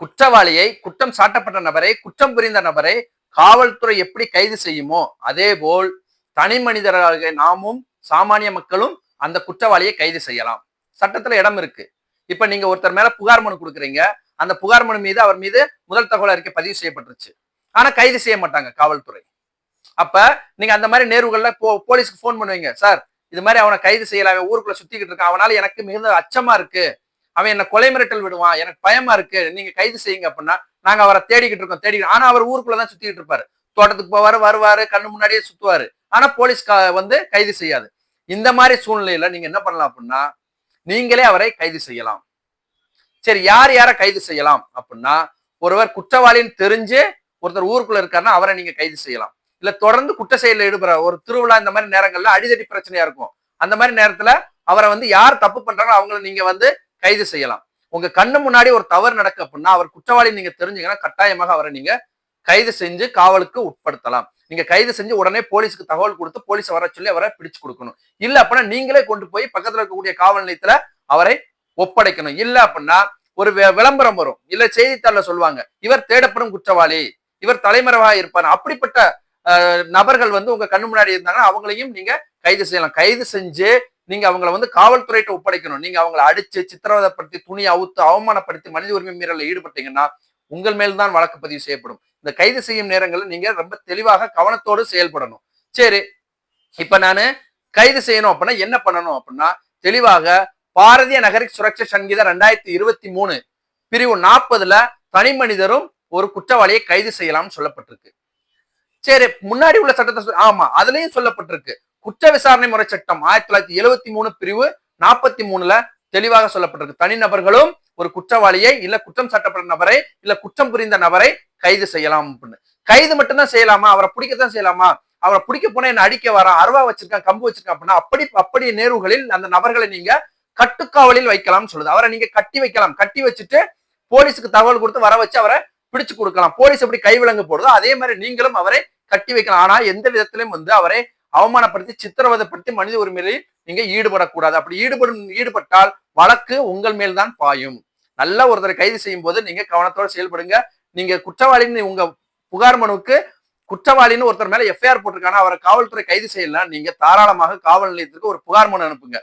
குற்றவாளியை, குற்றம் சாட்டப்பட்ட நபரை, குற்றம் புரிந்த நபரை காவல்துறை எப்படி கைது செய்யுமோ அதே போல் தனி மனிதராக நாமும் சாமானிய மக்களும் அந்த குற்றவாளியை கைது செய்யலாம். சட்டத்துல இடம் இருக்கு. இப்ப நீங்க ஒருத்தர் மேல புகார் மனு கொடுக்குறீங்க. அந்த புகார் மனு மீது அவர் மீது முதல் தகவல் அறிக்கை பதிவு செய்யப்பட்டுருச்சு. ஆனா கைது செய்ய மாட்டாங்க காவல்துறை. அப்ப நீங்க அந்த மாதிரி நேர்வுகள்ல போலீஸ்க்கு போன் பண்ணுவீங்க. சார், இது மாதிரி அவனை கைது செய்யலாம், ஊருக்குள்ள சுத்திக்கிட்டு இருக்கான், அவனால எனக்கு மிகுந்த அச்சமா இருக்கு, அவன் என்ன கொலை மிரட்டல் விடுவான், எனக்கு பயமா இருக்கு, நீங்க கைது செய்யுங்க அப்படின்னா நாங்க அவரை தேடிக்கிட்டு இருக்கோம். ஆனா அவர் ஊருக்குள்ளதான் சுத்திக்கிட்டு இருப்பாரு. தோட்டத்துக்கு போவாரு, வருவாரு, கண்ணு முன்னாடியே சுத்துவாரு. ஆனா போலீஸ் வந்து கைது செய்யாது. இந்த மாதிரி சூழ்நிலையில நீங்க என்ன பண்ணலாம் அப்படின்னா நீங்களே அவரை கைது செய்யலாம். சரி, யார் யார கைது செய்யலாம் அப்படின்னா ஒருவர் குற்றவாளின்னு தெரிஞ்சு ஒருத்தர் ஊருக்குள்ள இருக்காருன்னா அவரை நீங்க கைது செய்யலாம். இல்ல தொடர்ந்து குற்ற செயலில் ஈடுபடுற ஒரு திருவிழா இந்த மாதிரி நேரங்கள்ல அடிதடி பிரச்சனையா இருக்கும். அந்த மாதிரி நேரத்துல அவரை வந்து யார் தப்பு பண்றாங்களோ அவங்களை நீங்க வந்து கைது செய்யலாம். உங்க கண்ணு முன்னாடி ஒரு தவறு நடக்கு அப்படின்னா அவர் குற்றவாளி நீங்க தெரிஞ்சீங்கன்னா கட்டாயமாக அவரை நீங்க கைது செஞ்சு காவலுக்கு உட்படுத்தலாம். நீங்க கைது செஞ்சு உடனே போலீஸுக்கு தகவல் கொடுத்து போலீஸ் வர சொல்லி அவரை பிடிச்சு கொடுக்கணும். இல்ல அப்படின்னா நீங்களே கொண்டு போய் பக்கத்துல இருக்கக்கூடிய காவல் நிலையத்துல அவரை ஒப்படைக்கணும். இல்ல அப்படின்னா ஒரு விளம்பரம் வரும், இல்ல செய்தித்தாள்ல சொல்லுவாங்க, இவர் தேடப்படும் குற்றவாளி, இவர் தலைமறைவாக இருப்பார். அப்படிப்பட்ட நபர்கள் வந்து உங்க கண்ணு முன்னாடி இருந்தாங்கன்னா அவங்களையும் நீங்க கைது செய்யலாம். கைது செஞ்சு நீங்க அவங்களை வந்து காவல்துறையிட்ட ஒப்படைக்கணும். நீங்க அவங்களை அடிச்சு சித்திரவதைப்படுத்தி துணி அவுத்து அவமானப்படுத்தி மனித உரிமை மீறல ஈடுபட்டீங்கன்னா உங்கள் மேல்தான் வழக்கு பதிவு செய்யப்படும். இந்த கைது செய்யும் நேரங்களில் நீங்க ரொம்ப தெளிவாக கவனத்தோடு செயல்படணும். சரி, இப்ப நானு கைது செய்யணும் அப்படின்னா என்ன பண்ணணும் அப்படின்னா தெளிவாக பாரதிய நகரிக் சுரக்ஷா சங்கீதா 2023 பிரிவு 40ல தனி மனிதரும் ஒரு குற்றவாளியை கைது செய்யலாம்னு சொல்லப்பட்டிருக்கு. சரி, முன்னாடி உள்ள சட்டத்தை ஆமா அதுலயும் சொல்லப்பட்டிருக்கு. குற்ற விசாரணை முறை சட்டம் 1973 பிரிவு 43ல தெளிவாக சொல்லப்பட்டிருக்கு. தனிநபர்களும் ஒரு குற்றவாளியை இல்ல குற்றம் சாட்டப்பட்ட நபரை இல்ல குற்றம் புரிந்த நபரை கைது செய்யலாம் அப்படின்னு. கைது மட்டும்தான் செய்யலாமா? அவரை பிடிக்கத்தான் செய்யலாமா? அவரை பிடிக்க போனா என்ன அடிக்க வரான், அருவா வச்சிருக்கான், கம்பு வச்சிருக்கான் அப்படின்னா அப்படி நேர்வுகளில் அந்த நபர்களை நீங்க கட்டுக்காவலில் வைக்கலாம்னு சொல்லுது. அவரை நீங்க கட்டி வைக்கலாம். கட்டி வச்சுட்டு போலீஸுக்கு தகவல் கொடுத்து வர வச்சு அவரை பிடிச்சு கொடுக்கலாம். போலீஸ் எப்படி கைவிலங்கு போடுதோ அதே மாதிரி நீங்களும் அவரை கட்டி வைக்கலாம். ஆனா எந்த விதத்திலும் வந்து அவரை அவமானப்படுத்தி சித்திரவதைப்படுத்தி மனித உரிமையில் நீங்க ஈடுபடக்கூடாது. அப்படி ஈடுபட்டால் வழக்கு உங்கள் மேல் தான் பாயும். நல்ல ஒருத்தரை கைது செய்யும் போது நீங்க கவனத்தோடு செயல்படுங்க. நீங்க குற்றவாளின்னு உங்க புகார் மனுவுக்கு குற்றவாளின்னு ஒருத்தர் மேல எஃப்ஐஆர் போட்டிருக்காங்க, அவரை காவல்துறை கைது செய்யலாம், நீங்க தாராளமாக காவல் நிலையத்திற்கு ஒரு புகார் மனு அனுப்புங்க.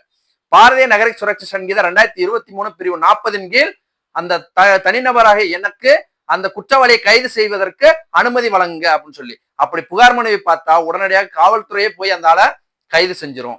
பாரதிய நகரிக் சுரக்ஷா சங்கீதா 2023 பிரிவு 40 கீழ் அந்த தனிநபராக எனக்கு அந்த குற்றவாளியை கைது செய்வதற்கு அனுமதி வழங்குங்க அப்படின்னு சொல்லி அப்படி புகார் மனுவை பார்த்தா உடனடியாக காவல்துறையே போய் அந்த ஆளை கைது செஞ்சிரும்.